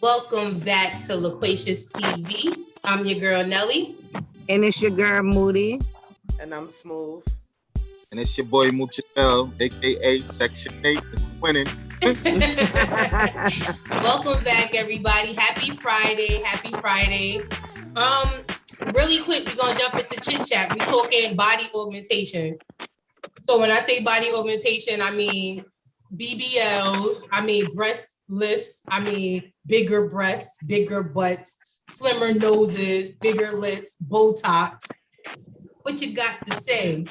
Welcome back to Loquacious TV. I'm your girl Nelly. And it's your girl Moody. And I'm Smooth. And it's your boy Muchel, aka Section 8. It's winning. Welcome back, everybody. Happy Friday. Happy Friday. Really quick, we're gonna jump into chit chat. We're talking body augmentation. So when I say body augmentation, I mean BBLs, I mean breast lifts, I mean bigger breasts, bigger butts, slimmer noses, bigger lips, Botox. What you got to say?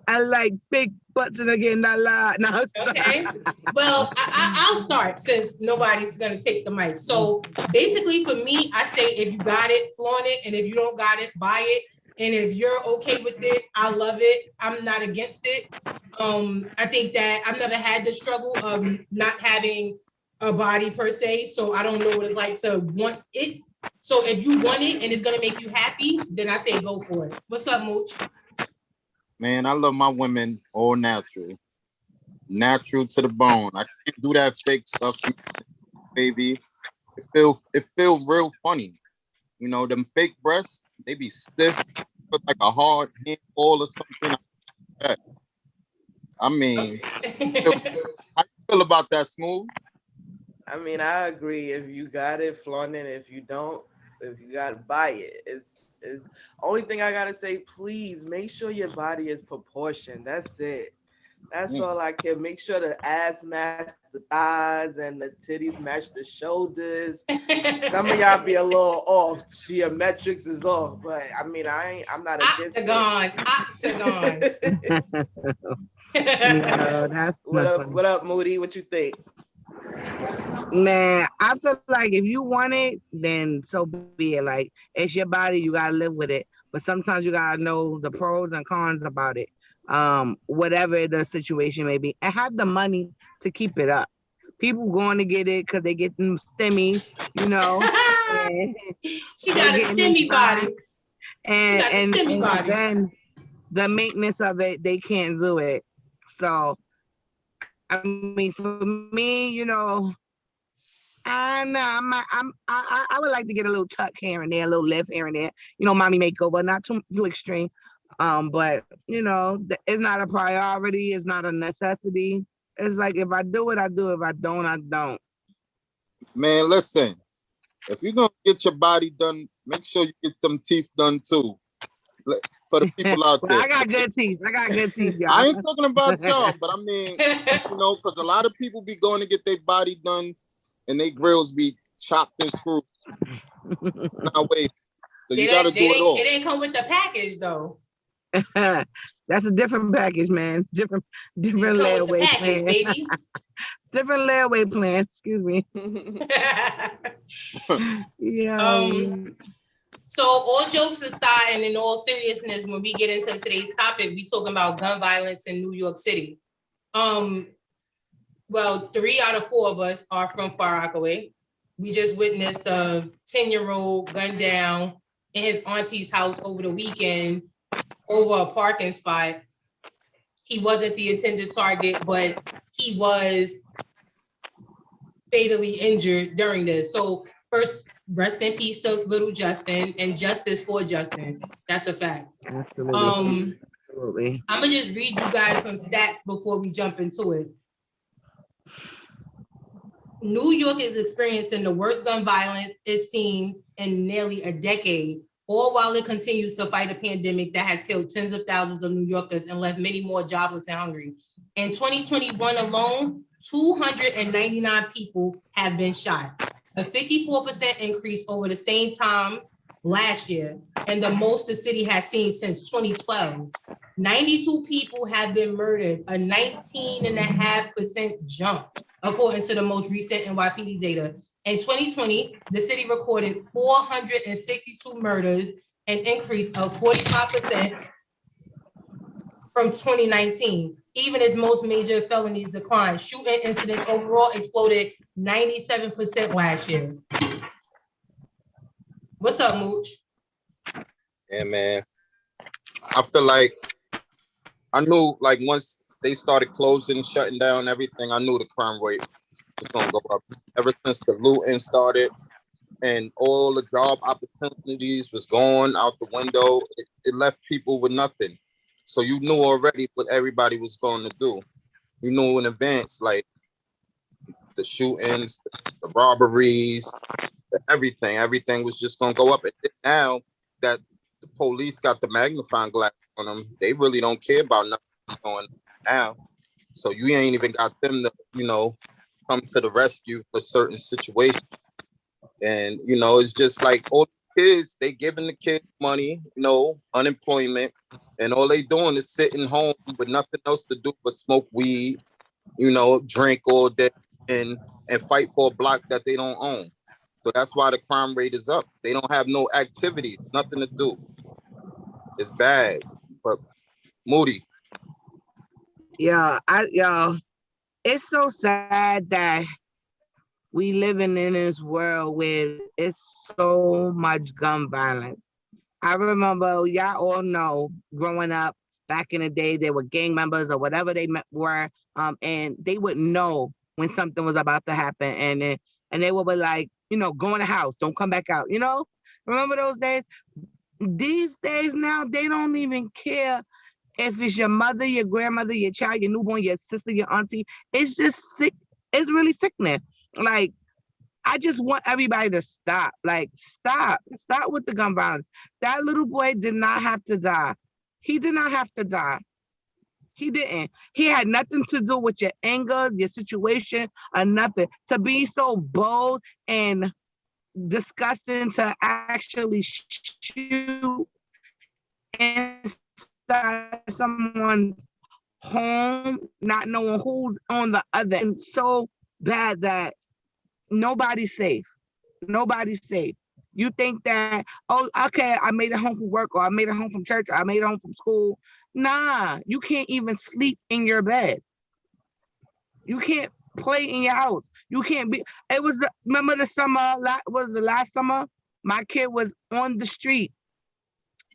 I like big butts and again not loud. No, okay. Well, I'll start since nobody's gonna take the mic. So basically, for me, I say if you got it, flaunt it, and if you don't got it, buy it. And if you're okay with it, I love it. I'm not against it. I think that I've never had the struggle of not having a body per se, so I don't know what it's like to want it. So if you want it and it's gonna make you happy, then I say go for it. What's up, Mooch? Man, I love my women all natural. Natural to the bone. I can't do that fake stuff, baby. It feel real funny. You know, them fake breasts, they be stiff, look like a hard handball or something. I mean, how you feel about that, Smooth? I mean, I agree. If you got it, flaunt it. If you don't, if you got to buy it. It's only thing I got to say, please make sure your body is proportioned. That's it. That's all I care. Make sure the ass match the thighs and the titties match the shoulders. Some of y'all be a little off. Geometrics is off, but I mean, I'm not against Octagon. No, what up, Moody? What you think? Man, I feel like if you want it, then so be it. Like, it's your body, you gotta live with it. But sometimes you gotta know the pros and cons about it. Whatever the situation may be, and have the money to keep it up. People going to get it because they get them stimmy, you know. She got a stimmy body. And then the maintenance of it, they can't do it. So, I mean, for me, you know, I would like to get a little tuck here and there, a little lift here and there. You know, mommy makeover, not too extreme. But you know, it's not a priority. It's not a necessity. It's like if I do it, I do it. If I don't, I don't. Man, listen. If you're gonna get your body done, make sure you get some teeth done too. For the people out there. I got good teeth. Y'all. I ain't talking about y'all, but I mean, you know, because a lot of people be going to get their body done and they grills be chopped and screwed. Now wait. So you gotta do it all. It didn't come with the package though. That's a different package, man. Different layaway plan. Baby. Different layaway plan. Excuse me. Yeah. So all jokes aside, and in all seriousness, when we get into today's topic, we talking about gun violence in New York City. Well, 3 out of 4 of us are from Far Rockaway. We just witnessed a 10-year-old gunned down in his auntie's house over the weekend over a parking spot. He wasn't the intended target, but he was fatally injured during this. So first, rest in peace to little Justin and justice for Justin. That's a fact. Absolutely. I'm gonna just read you guys some stats before we jump into it. New York is experiencing the worst gun violence it's seen in nearly a decade, all while it continues to fight a pandemic that has killed tens of thousands of New Yorkers and left many more jobless and hungry. In 2021 alone, 299 people have been shot, a 54% increase over the same time last year, and the most the city has seen since 2012. 92 people have been murdered, a 19.5% jump, according to the most recent NYPD data. In 2020, the city recorded 462 murders, an increase of 45% from 2019. Even as most major felonies declined, shooting incidents overall exploded 97% last year. What's up, Mooch? Yeah, man. I feel like I knew, like, once they started closing, shutting down everything, I knew the crime rate It's gonna go up. Ever since the looting started and all the job opportunities was going out the window, it left people with nothing. So you knew already what everybody was going to do. You knew in advance, like the shootings, the robberies, everything was just gonna go up. And then now that the police got the magnifying glass on them, they really don't care about nothing going on now. So you ain't even got them to, come to the rescue for certain situations. And it's just like all the kids, they giving the kids money, unemployment, and all they doing is sitting home with nothing else to do but smoke weed, drink all day and fight for a block that they don't own. So that's why the crime rate is up. They don't have no activities, nothing to do. It's bad. But Moody. Y'all, it's so sad that we living in this world where it's so much gun violence. I remember, y'all all know, growing up back in the day, they were gang members or whatever they were, and they would know when something was about to happen, and they would be like, go in the house, don't come back out. Remember those days? These days now, they don't even care if it's your mother, your grandmother, your child, your newborn, your sister, your auntie. It's just sick. It's really sickening. Like, I just want everybody to stop. Like, stop with the gun violence. That little boy did not have to die. He did not have to die. He didn't. He had nothing to do with your anger, your situation, or nothing. To be so bold and disgusting to actually shoot inside someone's home, not knowing who's on the other, and so bad that nobody's safe. Nobody's safe. You think that, oh, okay, I made it home from work, or I made it home from church, or I made it home from school. Nah, you can't even sleep in your bed. You can't play in your house. You can't be. It was, remember the summer, was the last summer? My kid was on the street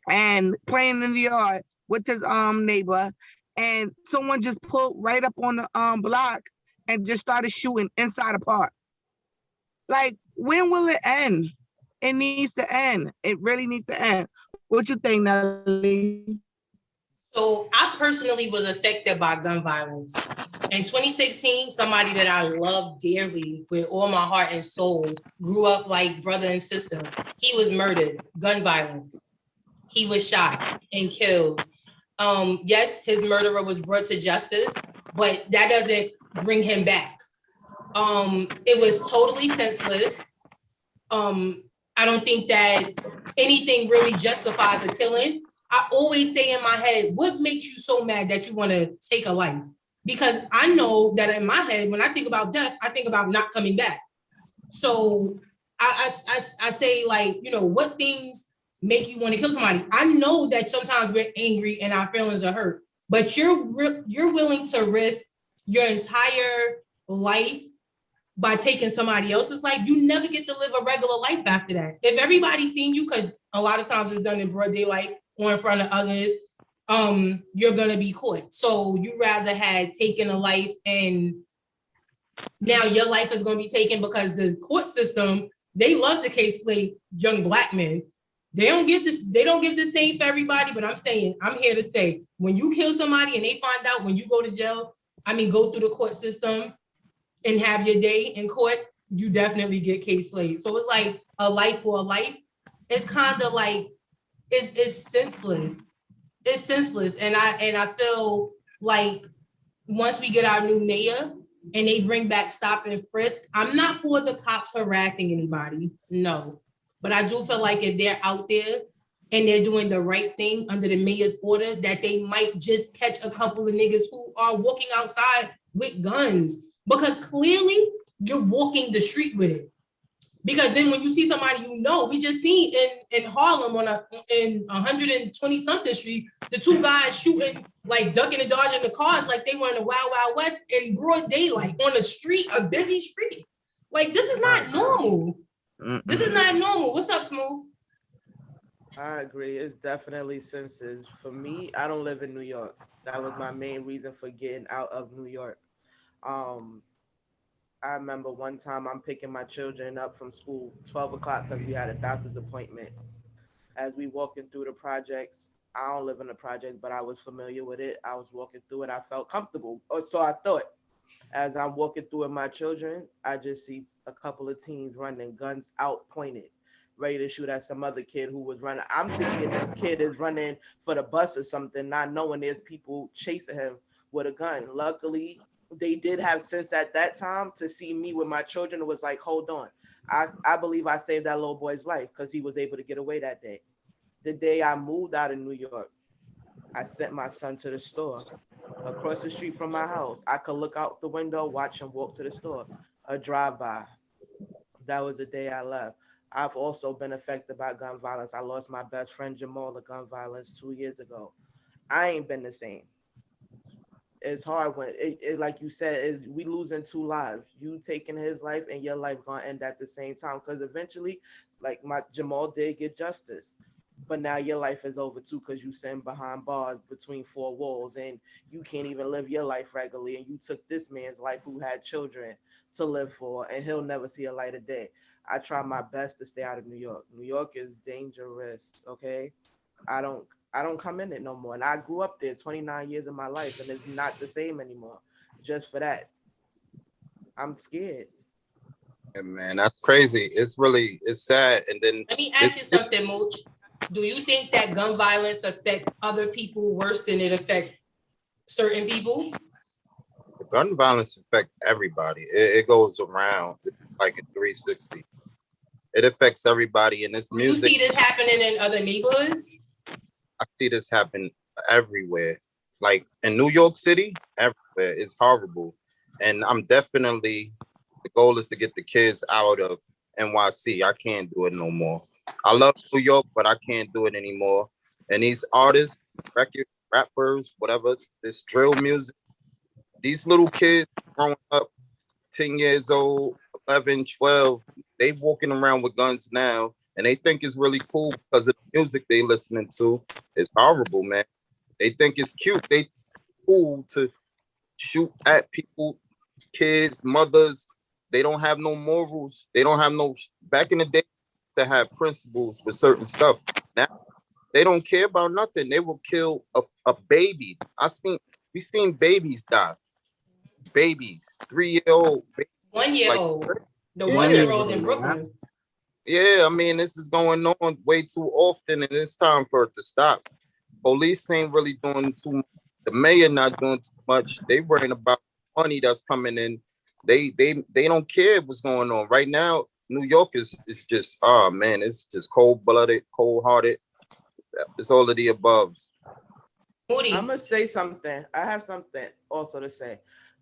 and playing in the yard with his neighbor, and someone just pulled right up on the block and just started shooting inside a park. Like, when will it end? It needs to end. It really needs to end. What you think, Nelly? So I personally was affected by gun violence. In 2016, somebody that I love dearly with all my heart and soul, grew up like brother and sister. He was murdered, gun violence. He was shot and killed. Yes, his murderer was brought to justice, but that doesn't bring him back. It was totally senseless. I don't think that anything really justifies a killing. I always say in my head, what makes you so mad that you want to take a life? Because I know that in my head, when I think about death, I think about not coming back. So I say, like, what things make you want to kill somebody? I know that sometimes we're angry and our feelings are hurt, but you're willing to risk your entire life by taking somebody else's life. You never get to live a regular life after that. If everybody's seen you, because a lot of times it's done in broad daylight or in front of others, you're gonna be caught. So you rather had taken a life, and now your life is gonna be taken because the court system, they love to case play young Black men. They don't give the same for everybody, but I'm here to say, when you kill somebody and they find out, when you go to jail, go through the court system and have your day in court, you definitely get case laid. So it's like a life for a life. It's kind of like, it's senseless. It's senseless. And I feel like once we get our new mayor and they bring back stop and frisk, I'm not for the cops harassing anybody. No. But I do feel like if they're out there and they're doing the right thing under the mayor's order, that they might just catch a couple of niggas who are walking outside with guns. Because clearly you're walking the street with it. Because then when you see somebody, we just seen in Harlem in 120 something street, the two guys shooting, like ducking and dodging the cars like they were in the Wild Wild West in broad daylight on the street, a busy street. Like, this is not normal. This is not normal. What's up, Smooth? I agree. It's definitely senses. For me, I don't live in New York. That was my main reason for getting out of New York. Um, I remember one time I'm picking my children up from school, 12 o'clock, because we had a doctor's appointment. As we walking through the projects, I don't live in the project, but I was familiar with it. I was walking through it. I felt comfortable, or so I thought. As I'm walking through with my children, I just see a couple of teens running, guns out pointed, ready to shoot at some other kid who was running. I'm thinking the kid is running for the bus or something, not knowing there's people chasing him with a gun. Luckily, they did have sense at that time to see me with my children. It was like, hold on. I believe I saved that little boy's life because he was able to get away that day. The day I moved out of New York, I sent my son to the store across the street from my house. I could look out the window, watch him walk to the store, a drive-by. That was the day I left. I've also been affected by gun violence. I lost my best friend Jamal to gun violence 2 years ago. I ain't been the same. It's hard when like you said, is we losing two lives. You taking his life and your life gonna end at the same time. Because eventually, like my Jamal did get justice. But now your life is over too because you sitting behind bars between four walls and you can't even live your life regularly. And you took this man's life who had children to live for, and he'll never see a light of day. I try my best to stay out of New York. New York is dangerous, okay? I don't I don't come in it no more. And I grew up there 29 years of my life and it's not the same anymore. Just for that. I'm scared. Yeah, man, that's crazy. It's sad. And then let me ask you something, Mooch. Do you think that gun violence affect other people worse than it affect certain people? gun violence affect everybody. It goes around. It's like a 360. It affects everybody. And this music. You see this happening in other neighborhoods? I see this happen everywhere. Like in New York City, everywhere. It's horrible. And I'm definitely, the goal is to get the kids out of NYC. I can't do it no more. I love New York, but I can't do it anymore. And these artists, record rappers, whatever, this drill music, these little kids growing up 10 years old, 11, 12, they walking around with guns now and they think it's really cool because of the music they listening to. It's horrible, man. They think it's cute. They cool to shoot at people, kids, mothers. They don't have no morals. They don't have no, back in the day, to have principles with certain stuff. Now, they don't care about nothing. They will kill a baby. We seen babies die. Babies, 3-year-old. 1 year old. Like, the 1 year old in Brooklyn. Yeah, I mean, this is going on way too often, and it's time for it to stop. Police ain't really doing too much. The mayor not doing too much. They worrying about money that's coming in. They don't care what's going on right now. New York is just, oh man, it's just cold-blooded, cold-hearted. It's all of the above. Moody. I'm gonna say something. I have something also to say.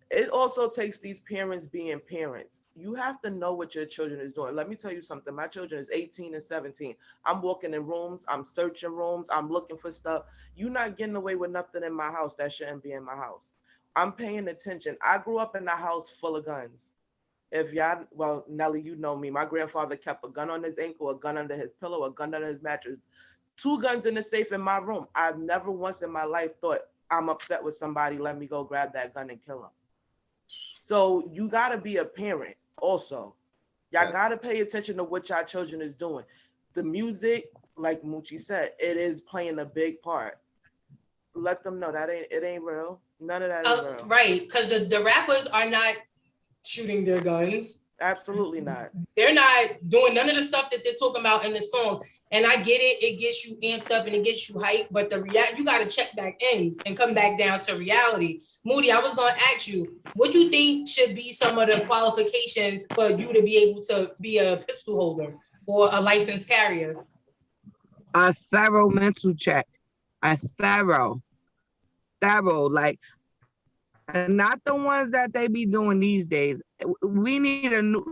It also takes these parents being parents. You have to know what your children is doing. Let me tell you something. My children is 18 and 17. I'm walking in rooms. I'm searching rooms. I'm looking for stuff. You're not getting away with nothing in my house that shouldn't be in my house. I'm paying attention. I grew up in a house full of guns. If y'all, well, Nelly, you know me. My grandfather kept a gun on his ankle, a gun under his pillow, a gun under his mattress. 2 guns in the safe in my room. I've never once in my life thought I'm upset with somebody. Let me go grab that gun and kill him. So you got to be a parent also. Y'all got to pay attention to what y'all children is doing. The music, like Moochie said, it is playing a big part. Let them know that it ain't real. None of that is real. Right, because the rappers are not shooting their guns. Absolutely not. They're not doing none of the stuff that they're talking about in the song. And I get it, it gets you amped up and it gets you hyped, but you got to check back in and come back down to reality. Moody, I was going to ask you, what you think should be some of the qualifications for you to be able to be a pistol holder or a licensed carrier? A thorough mental check. A thorough, like, not the ones that they be doing these days. We need a new,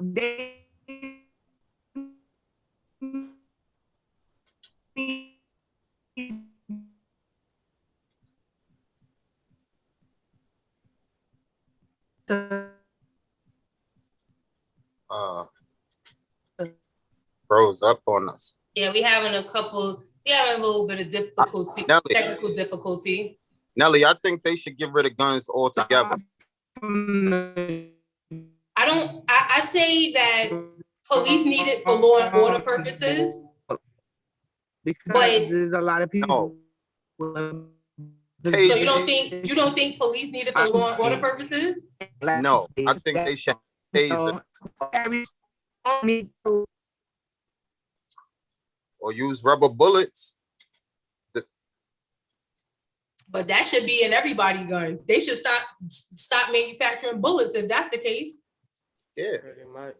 Froze up on us. Yeah, we having a little bit of difficulty, technical difficulty. Nelly, I think they should get rid of guns altogether. I I say that police need it for law and order purposes, because but there's a lot of people. No. So you don't think police need it for law and order purposes? No, I think they should taser or use rubber bullets. But that should be in everybody's gun. They should stop manufacturing bullets if that's the case. Yeah,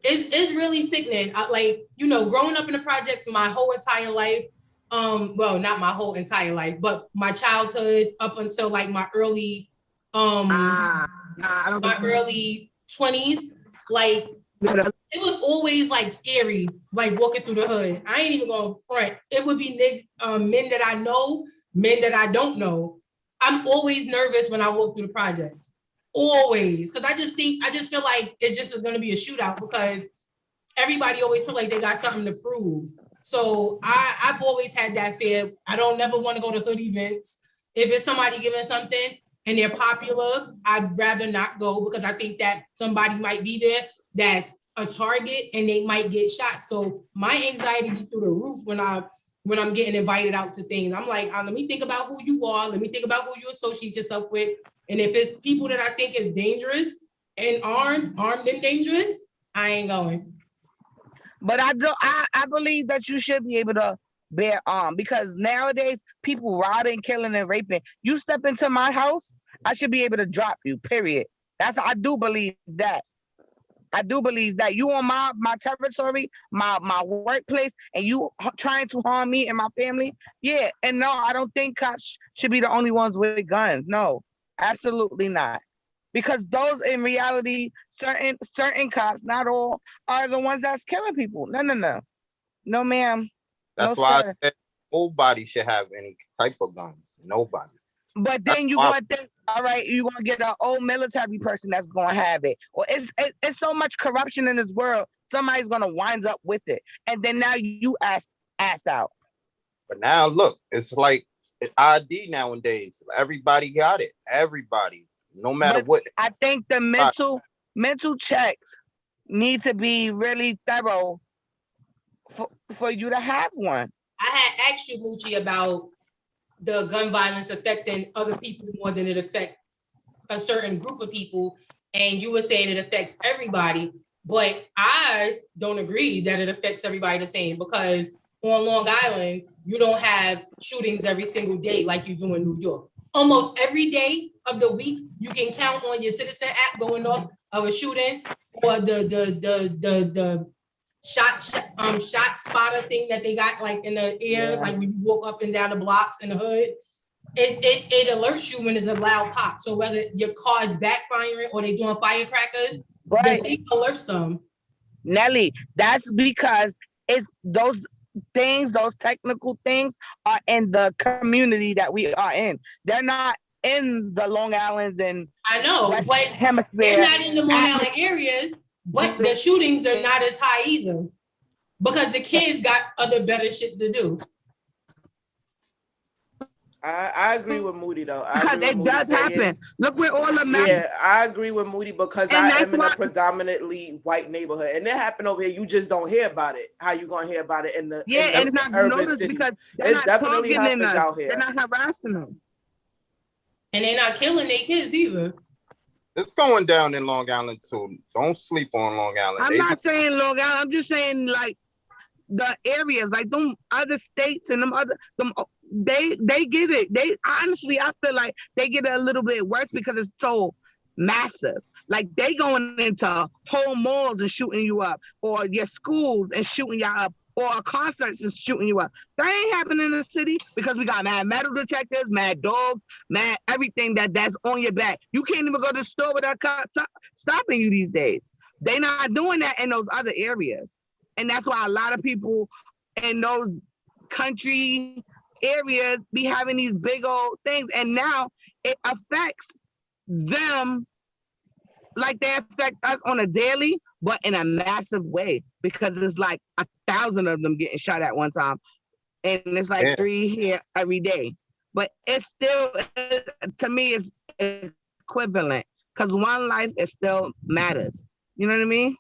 it's really sickening. Growing up in the projects my whole entire life. Well, not my whole entire life, but my childhood up until like my early, my early 20s. Like it was always like scary, like walking through the hood. I ain't even gonna front. It would be men that I know, men that I don't know. I'm always nervous when I walk through the projects. Always. Because I just feel like it's just going to be a shootout because everybody always feel like they got something to prove. So I've always had that fear. I don't never want to go to hood events. If it's somebody giving something and they're popular, I'd rather not go because I think that somebody might be there that's a target and they might get shot. So my anxiety be through the roof when I'm getting invited out to things. I'm like, let me think about who you are. Let me think about who you associate yourself with. And if it's people that I think is dangerous and armed and dangerous, I ain't going. But I believe that you should be able to bear arms because nowadays people robbing, killing, and raping. You step into my house, I should be able to drop you, period. I do believe that. I do believe that you on my territory, my workplace, and you trying to harm me and my family. Yeah, and no, I don't think cops should be the only ones with guns. No, absolutely not. Because those in reality, certain cops, not all, are the ones that's killing people. No, ma'am. That's no, why sir. I said nobody should have any type of guns. Nobody. But then you're going to think, all right, you're going to get an old military person that's going to have it. Or it's so much corruption in this world, somebody's going to wind up with it. And then now you asked out. But now look, it's like ID nowadays. Everybody got it. Everybody, no matter what. I think the mental checks need to be really thorough for you to have one. I had asked you, Moochie, about the gun violence affecting other people more than it affects a certain group of people. And you were saying it affects everybody, but I don't agree that it affects everybody the same because on Long Island, you don't have shootings every single day like you do in New York. Almost every day of the week, you can count on your Citizen app going off of a shooting or the shot spotter thing that they got like in the air, like when you walk up and down the blocks in the hood. It alerts you when there's a loud pop. So whether your car is backfiring or they doing firecrackers, the thing alerts them. Nelly, that's because it's those things, those technical things are in the community that we are in. They're not in the Long Islands and I know, but hemisphere. They're not in the Long Island areas, but the shootings are not as high either. Because the kids got other better shit to do. I agree with Moody though. Because it does happen. Look where all the yeah, I agree with Moody because I am in a predominantly white neighborhood, and it happened over here. You just don't hear about it. How you gonna hear about it in the and it's not noticed because it definitely happens out here. They're not harassing them, and they're not killing their kids either. It's going down in Long Island too. Don't sleep on Long Island. I'm not saying Long Island. I'm just saying like the areas, like them other states and they get it. They honestly, I feel like they get it a little bit worse because it's so massive. Like they going into whole malls and shooting you up, or your schools and shooting you up, or concerts and shooting you up. That ain't happening in the city because we got mad metal detectors, mad dogs, mad everything that's on your back. You can't even go to the store without stopping you these days. They not doing that in those other areas. And that's why a lot of people in those country areas be having these big old things. And now it affects them like they affect us on a daily, but in a massive way, because it's like 1,000 of them getting shot at one time. And it's like 3 here every day. But it's still, to me, it's equivalent because one life is still matters. You know what I mean?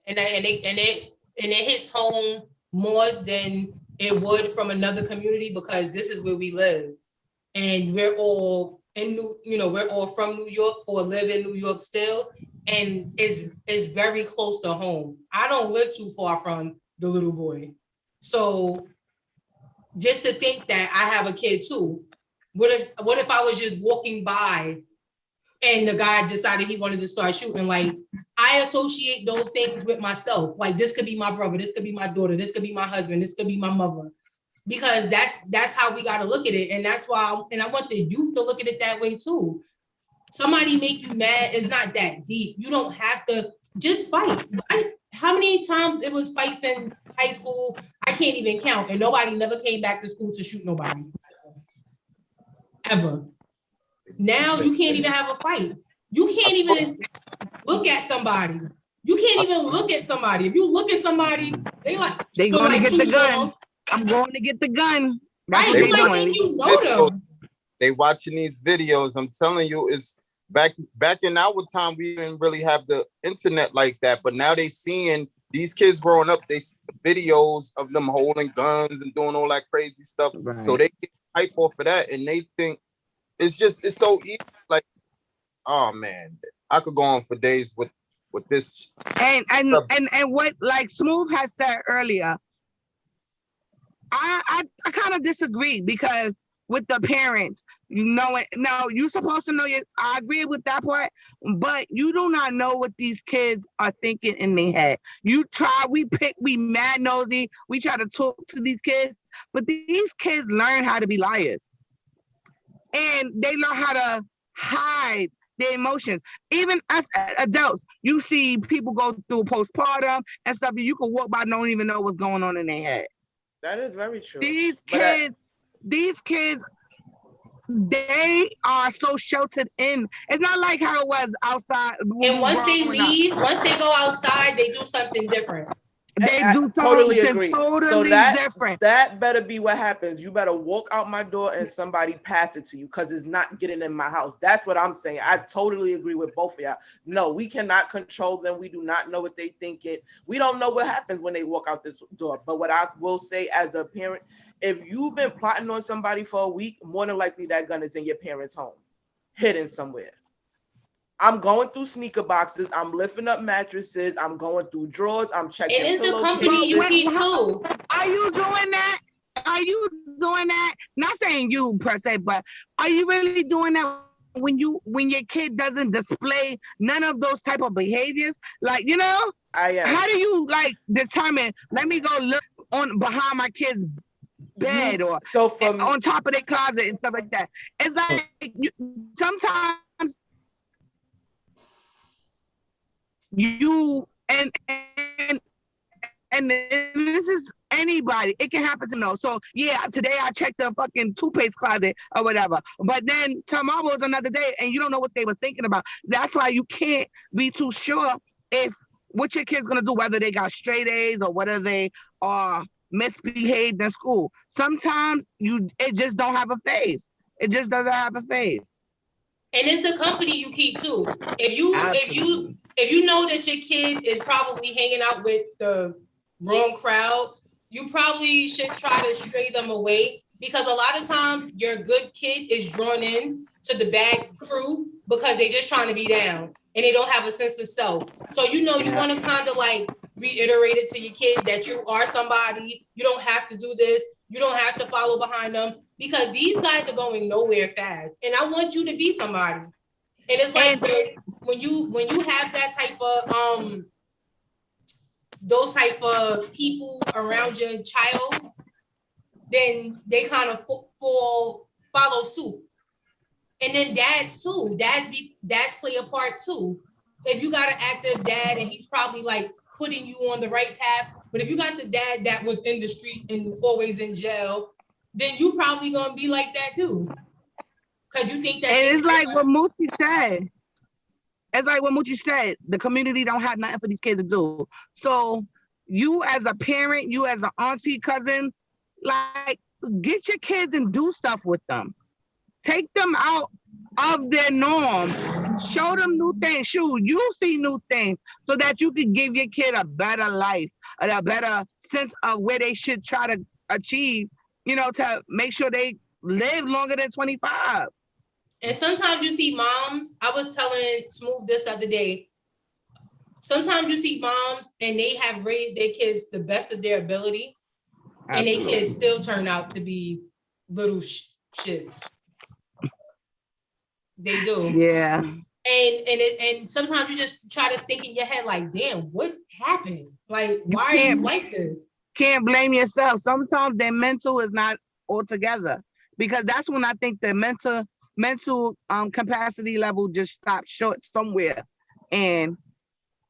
And it hits home more than it would from another community because this is where we live, and we're all we're all from New York or live in New York still, and it's very close to home. I don't live too far from the little boy, so just to think that I have a kid too. What if I was just walking by and the guy decided he wanted to start shooting? Like, I associate those things with myself. Like, this could be my brother, this could be my daughter, this could be my husband, this could be my mother. Because that's how we got to look at it. And that's why, and I want the youth to look at it that way too. Somebody make you mad, it's not that deep. You don't have to just fight. How many times it was fights in high school? I can't even count. And nobody never came back to school to shoot nobody. Ever. Now you can't even have a fight. You can't even look at somebody. You can't even look at somebody. If you look at somebody, they going to get the gun. I'm going to get the gun. Right, you might think you know them. They watching these videos. I'm telling you, it's back in our time, we didn't really have the internet like that. But now they seeing these kids growing up, they see the videos of them holding guns and doing all that crazy stuff. Right. So they get hype off of that, and they think it's so easy. Like, oh man, I could go on for days with this. And what like Smooth has said earlier, I kind of disagree, because with the parents, no, you're supposed to know. I agree with that part, but you do not know what these kids are thinking in their head. We mad nosy, we try to talk to these kids, but these kids learn how to be liars, and they learn how to hide their emotions. Even us adults, you see people go through postpartum and stuff, and you can walk by and don't even know what's going on in their head. That is very true. These kids, they are so sheltered in. It's not like how it was outside. And once they go outside, they do something different. They do totally agree. Totally so that, different. That better be what happens. You better walk out my door and somebody pass it to you, because it's not getting in my house. That's what I'm saying. I totally agree with both of y'all. No, we cannot control them. We do not know what they thinking. We don't know what happens when they walk out this door. But what I will say as a parent, if you've been plotting on somebody for a week, more than likely that gun is in your parents' home, hidden somewhere. I'm going through sneaker boxes. I'm lifting up mattresses. I'm going through drawers. I'm checking. And it's the company you keep too. Are you doing that? Are you doing that? Not saying you per se, but are you really doing that when your kid doesn't display none of those type of behaviors? Like, I am. How do you determine? Let me go look on behind my kid's bed or on top of their closet and stuff like that. It's like sometimes. You and this is anybody. It can happen to know. So yeah, today I checked the fucking toothpaste closet or whatever. But then tomorrow was another day, and you don't know what they was thinking about. That's why you can't be too sure if what your kid's gonna do, whether they got straight A's or whether they are misbehaved in school. Sometimes it just don't have a face. It just doesn't have a face. And it's the company you keep too. If you know that your kid is probably hanging out with the wrong crowd, you probably should try to stray them away, because a lot of times your good kid is drawn in to the bad crew because they're just trying to be down and they don't have a sense of self. So you want to kind of like reiterate it to your kid that you are somebody. You don't have to do this. You don't have to follow behind them, because these guys are going nowhere fast. And I want you to be somebody. And it's like when you have that type of those type of people around your child, then they kind of follow suit. And then dads too. Dads play a part too. If you got an active dad and he's probably like putting you on the right path, but if you got the dad that was in the street and always in jail, then you probably gonna be like that too. Because you think that. And it's like what Moochie said. It's like what Moochie said. The community don't have nothing for these kids to do. So you as a parent, you as an auntie, cousin, like get your kids and do stuff with them. Take them out of their norm. Show them new things. Shoot, you see new things so that you can give your kid a better life, a better sense of where they should try to achieve, to make sure they live longer than 25. And sometimes you see moms, I was telling Smooth this the other day, sometimes you see moms and they have raised their kids the best of their ability, and their kids still turn out to be little shits. They do. Yeah. And sometimes you just try to think in your head like, damn, what happened? Like, why are you like this? Can't blame yourself. Sometimes their mental is not all together, because that's when I think the mental capacity level just stopped short somewhere, and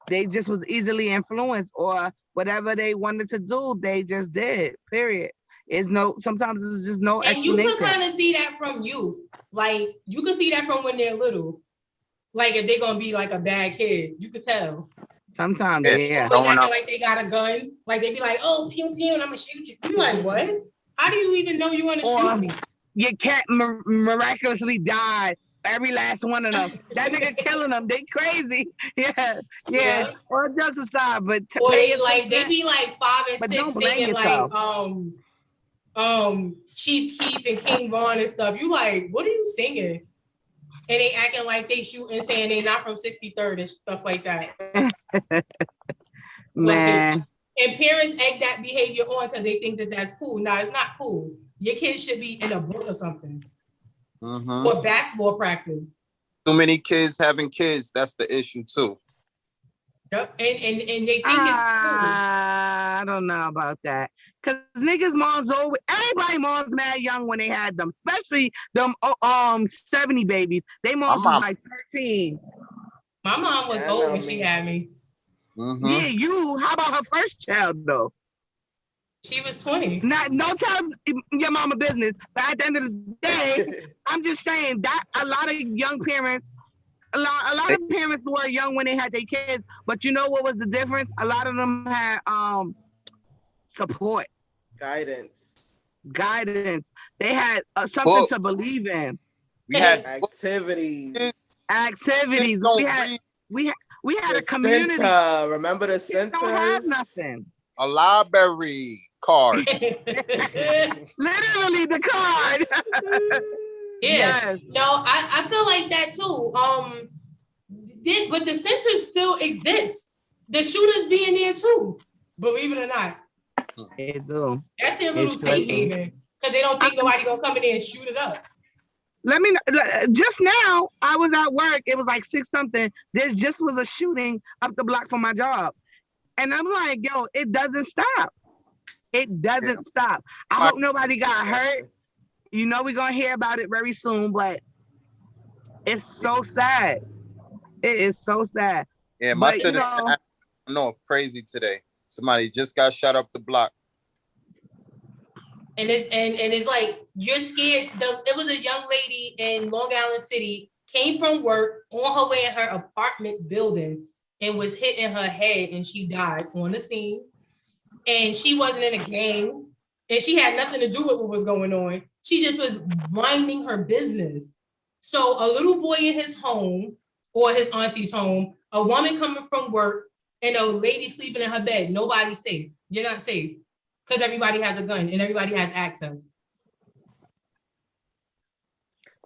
they just was easily influenced, or whatever they wanted to do, they just did. Period. Sometimes it's just no explanation. And you can kind of see that from youth. Like, you can see that from when they're little. Like, if they're gonna be like a bad kid, you could tell. Sometimes, yeah. Acting like they got a gun. Like, they be like, oh, pew pew, and I'm gonna shoot you. You're like, what? How do you even know you want to shoot me? Your cat miraculously died. Every last one of them. That nigga killing them. They crazy. Yeah. Or just aside, but or they be like 5 and 6 singing like Chief Keef and King Von and stuff. You like, what are you singing? And they acting like they shooting, saying they not from 63rd and stuff like that. Man. And parents egg that behavior on because they think that that's cool. No, it's not cool. Your kids should be in a book or something. Mm-hmm. Or basketball practice. Too many kids having kids. That's the issue too. Yep. And they think it's cool. I don't know about that. Cause niggas moms everybody moms mad young when they had them, especially them 70 babies. They moms was like 13. My mom was old when she had me. Mm-hmm. Yeah, how about her first child though? She was 20. No tell your mama business, but at the end of the day, I'm just saying that a lot of young parents, a lot of parents were young when they had their kids, but you know what was the difference? A lot of them had support. Guidance. They had something to believe in. We had activities. We had a community. Center. Remember the centers? Don't have nothing. A library card. Literally the card. Yeah. Yes. No, I feel like that too. But the centers still exist. The shooters be in there too. Believe it or not. They do. That's their little safe haven because they don't think nobody gonna come in there and shoot it up. Just now, I was at work. It was like 6 something. There just was a shooting up the block from my job. And I'm like, yo, it doesn't stop. It doesn't stop. I hope nobody got hurt. You know, we're going to hear about it very soon, but it's so sad. It is so sad. Yeah, my city, I know of crazy today. Somebody just got shot up the block. And it's like, you're scared. It was a young lady in Long Island City, came from work on her way in her apartment building and was hit in her head, and she died on the scene. And she wasn't in a gang, and she had nothing to do with what was going on. She just was minding her business. So a little boy in his home or his auntie's home, a woman coming from work, and a lady sleeping in her bed. Nobody's safe. You're not safe because everybody has a gun and everybody has access.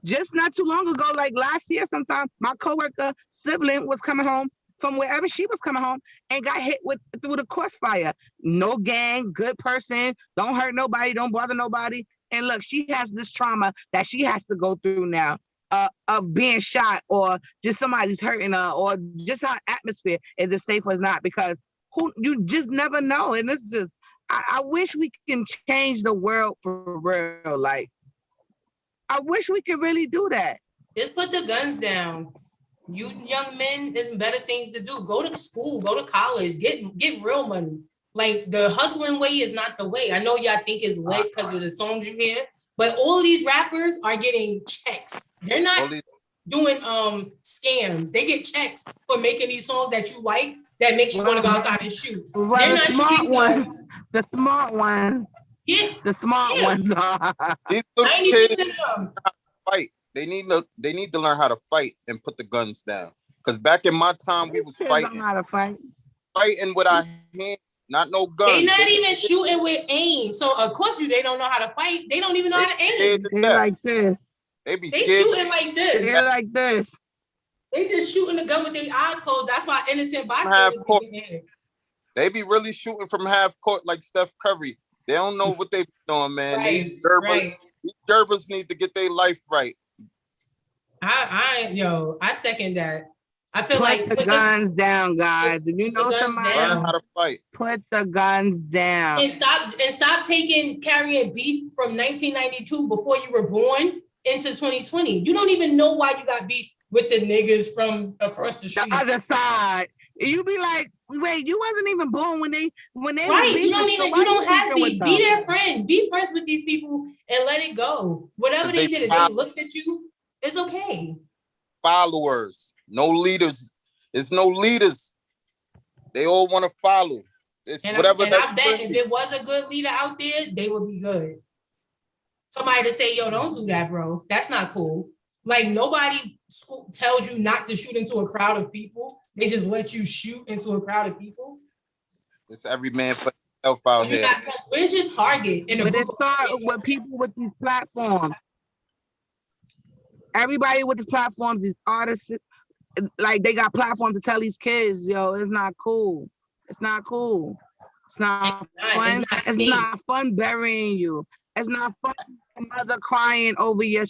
Just not too long ago, like last year sometime, my coworker sibling was coming home from wherever she was coming home and got hit through the crossfire. No gang, good person, don't hurt nobody, don't bother nobody. And look, she has this trauma that she has to go through now of being shot, or just somebody's hurting her, or just our atmosphere is it safe or not, because you just never know. And it's just, I wish we can change the world for real. Like, I wish we could really do that. Just put the guns down. You young men, there's better things to do. Go to school, go to college, get real money. Like, the hustling way is not the way. I know y'all think it's lit because of the songs you hear, but all these rappers are getting checks. They're not doing scams. They get checks for making these songs that you like, that makes you want to go outside and shoot. Well, they're not shooting guns. The smart ones. Yeah. The smart ones are. These little kids fight. they need to learn how to fight and put the guns down. Because back in my time, we was Kids don't know fighting how to fight. with our hands, not no guns. They not even shooting with aim. So of course they don't know how to fight. They don't even know how to aim. They like this. They shooting like this. They're like this. They just shooting the gun with their eyes closed. That's why innocent bystanders get hit. They be really shooting from half court like Steph Curry. They don't know what they be doing, man. Right, These Gerbers need to get their life right. I second that. I feel put the guns down, guys. If you know somebody, learn how to fight. Put the guns down. And stop carrying beef from 1992 before you were born into 2020. You don't even know why you got beef with the niggas from across the street. The other side. You be like, wait, you wasn't even born when they right. You don't have beef. Be their friend. Be friends with these people and let it go. Whatever they did, if they looked at you, it's okay. Followers, no leaders. It's no leaders. They all want to follow. It's whatever. I bet if it was a good leader out there, they would be good. Somebody to say, yo, don't do that, bro. That's not cool. Like nobody tells you not to shoot into a crowd of people. They just let you shoot into a crowd of people. It's every man for himself out here. Where's your target? But it starts with people with these platforms. Everybody with these platforms, these artists, like they got platforms to tell these kids, yo, it's not cool. It's not cool. It's not fun. It's not fun burying you. It's not fun. Mother crying over your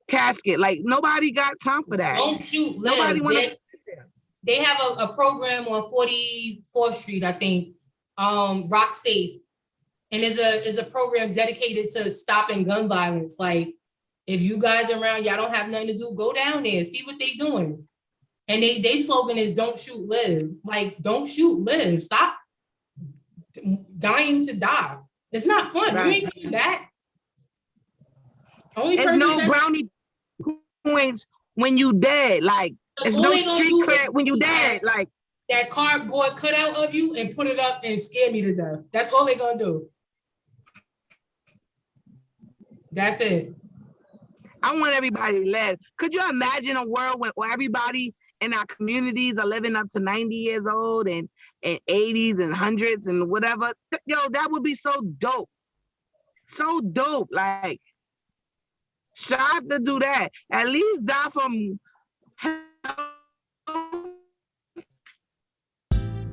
casket. Like nobody got time for that. Don't shoot. Nobody want. They have a program on 44th Street, I think. Rock Safe, and is a program dedicated to stopping gun violence. Like if you guys around, y'all don't have nothing to do, go down there, see what they doing. And they slogan is "Don't shoot, live." Like don't shoot, live. Stop dying to die. It's not fun. Right. You ain't coming back. Only person no brownie points when you dead. Like it's no street cred when you dead. Like that cardboard cutout of you and put it up and scare me to death. That's all they gonna do. That's it. I want everybody to live. Could you imagine a world where everybody in our communities are living up to 90 years old and 80s and 100s and whatever? Yo, that would be so dope. So dope. Like, strive to do that. At least die from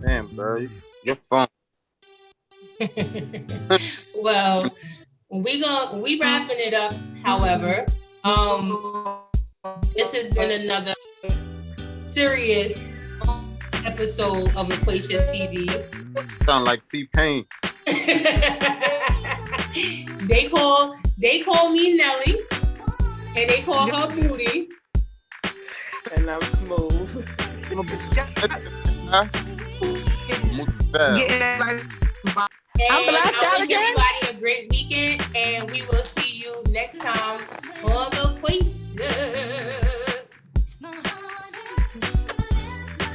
damn, bro. You're fun. Well, we wrapping it up, however. This has been another serious episode of Loquacious TV. Sound like T-Pain. They call me Nelly, and they call her Beauty. And I'm Smooth. I wish everybody a great weekend, and we will see you next time on Loquacious.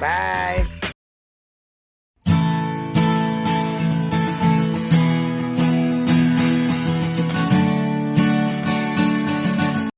Bye.